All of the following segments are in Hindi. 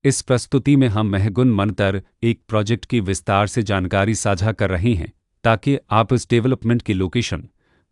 इस प्रस्तुति में हम महगुन मंतर एक प्रोजेक्ट की विस्तार से जानकारी साझा कर रहे हैं ताकि आप इस डेवलपमेंट की लोकेशन,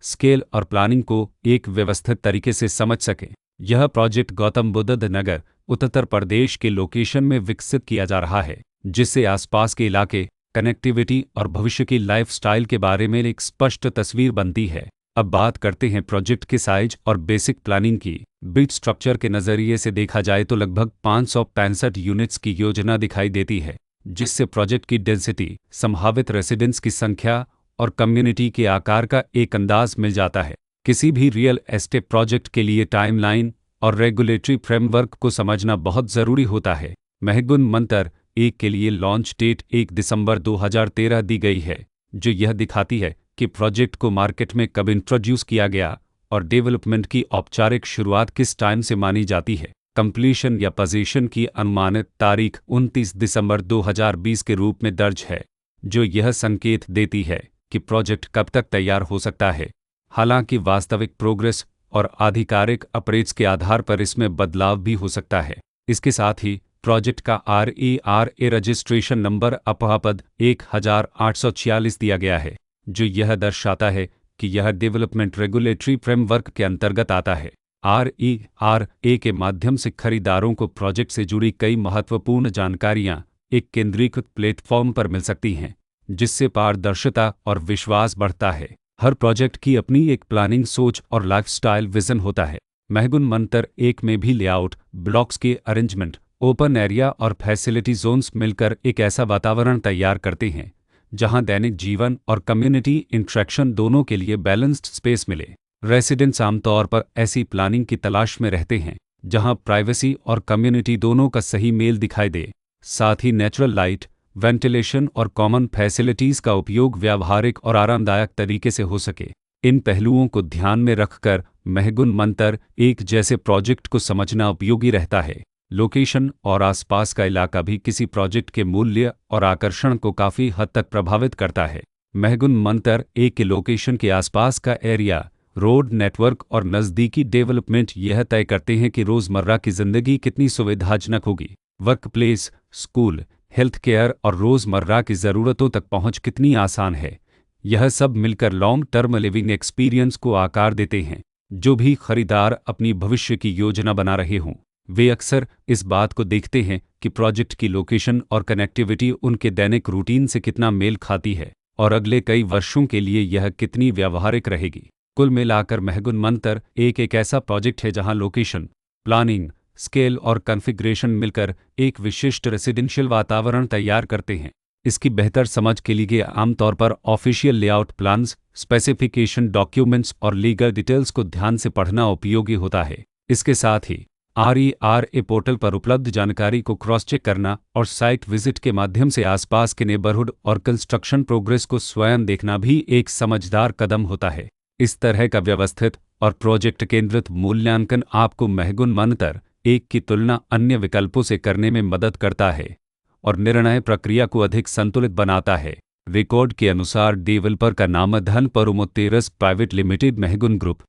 स्केल और प्लानिंग को एक व्यवस्थित तरीके से समझ सकें। यह प्रोजेक्ट गौतम बुद्ध नगर, उत्तर प्रदेश के लोकेशन में विकसित किया जा रहा है, जिससे आसपास के इलाके, कनेक्टिविटी और भविष्य की लाइफस्टाइल के बारे में एक स्पष्ट तस्वीर बनती है। अब बात करते हैं प्रोजेक्ट के साइज और बेसिक प्लानिंग की। बिट स्ट्रक्चर के नज़रिए से देखा जाए तो लगभग 565 यूनिट्स की योजना दिखाई देती है, जिससे प्रोजेक्ट की डेंसिटी, संभावित रेसिडेंट्स की संख्या और कम्युनिटी के आकार का एक अंदाज मिल जाता है। किसी भी रियल एस्टेट प्रोजेक्ट के लिए टाइमलाइन और रेगुलेटरी फ्रेमवर्क को समझना बहुत ज़रूरी होता है। महगुन मंतर एक के लिए लॉन्च डेट 1 दिसंबर 2013 दी गई है, जो यह दिखाती है कि प्रोजेक्ट को मार्केट में कब इंट्रोड्यूस किया गया और डेवलपमेंट की औपचारिक शुरुआत किस टाइम से मानी जाती है। कंप्लीशन या पोजीशन की अनुमानित तारीख 29 दिसंबर 2020 के रूप में दर्ज है, जो यह संकेत देती है कि प्रोजेक्ट कब तक तैयार हो सकता है। हालांकि वास्तविक प्रोग्रेस और आधिकारिक अपरेट्स के आधार पर इसमें बदलाव भी हो सकता है। इसके साथ ही प्रोजेक्ट का RERA रजिस्ट्रेशन नंबर अपापद 1846 दिया गया है, जो यह दर्शाता है कि यह डेवलपमेंट रेगुलेटरी फ्रेमवर्क के अंतर्गत आता है। RERA के माध्यम से खरीदारों को प्रोजेक्ट से जुड़ी कई महत्वपूर्ण जानकारियां एक केंद्रीकृत प्लेटफॉर्म पर मिल सकती हैं, जिससे पारदर्शिता और विश्वास बढ़ता है। हर प्रोजेक्ट की अपनी एक प्लानिंग सोच और लाइफस्टाइल विजन होता है। महगुन मंतर एक में भी लेआउट, ब्लॉक्स के अरेंजमेंट, ओपन एरिया और फैसिलिटी जोन्स मिलकर एक ऐसा वातावरण तैयार करते हैं जहां दैनिक जीवन और कम्युनिटी इंटरेक्शन दोनों के लिए बैलेंस्ड स्पेस मिले। रेसिडेंट्स आमतौर पर ऐसी प्लानिंग की तलाश में रहते हैं जहां प्राइवेसी और कम्युनिटी दोनों का सही मेल दिखाई दे। साथ ही नेचुरल लाइट, वेंटिलेशन और कॉमन फैसिलिटीज़ का उपयोग व्यावहारिक और आरामदायक तरीके से हो सके। इन पहलुओं को ध्यान में रखकर महगुन मंतर एक जैसे प्रोजेक्ट को समझना उपयोगी रहता है। लोकेशन और आसपास का इलाका भी किसी प्रोजेक्ट के मूल्य और आकर्षण को काफ़ी हद तक प्रभावित करता है। महगुन मंतर एक के लोकेशन के आसपास का एरिया, रोड नेटवर्क और नज़दीकी डेवलपमेंट यह तय करते हैं कि रोज़मर्रा की ज़िंदगी कितनी सुविधाजनक होगी। Work place, school, health care और रोज़मर्रा की ज़रूरतों तक पहुंच कितनी आसान है। यह सब मिलकर लॉन्ग टर्म लिविंग एक्सपीरियंस को आकार देते हैं। जो भी खरीदार अपनी भविष्य की योजना बना रहे हों, वे अक्सर इस बात को देखते हैं कि प्रोजेक्ट की लोकेशन और कनेक्टिविटी उनके दैनिक रूटीन से कितना मेल खाती है और अगले कई वर्षों के लिए यह कितनी व्यावहारिक रहेगी। कुल मिलाकर महगुन मंतर एक ऐसा प्रोजेक्ट है जहां लोकेशन, प्लानिंग, स्केल और कॉन्फ़िगरेशन मिलकर एक विशिष्ट रेसिडेंशियल वातावरण तैयार करते हैं। इसकी बेहतर समझ के लिए आमतौर पर official layout plans, specification documents और लीगल डिटेल्स को ध्यान से पढ़ना उपयोगी होता है। इसके साथ ही RERA पोर्टल पर उपलब्ध जानकारी को क्रॉस चेक करना और साइट विजिट के माध्यम से आसपास के नेबरहुड और कंस्ट्रक्शन प्रोग्रेस को स्वयं देखना भी एक समझदार कदम होता है। इस तरह का व्यवस्थित और प्रोजेक्ट केंद्रित मूल्यांकन आपको महगुन मंतर एक की तुलना अन्य विकल्पों से करने में मदद करता है और निर्णय प्रक्रिया को अधिक संतुलित बनाता है। रिकॉर्ड के अनुसार डेवलपर का नाम धन परुमोत्तेरस प्राइवेट लिमिटेड महगुन ग्रुप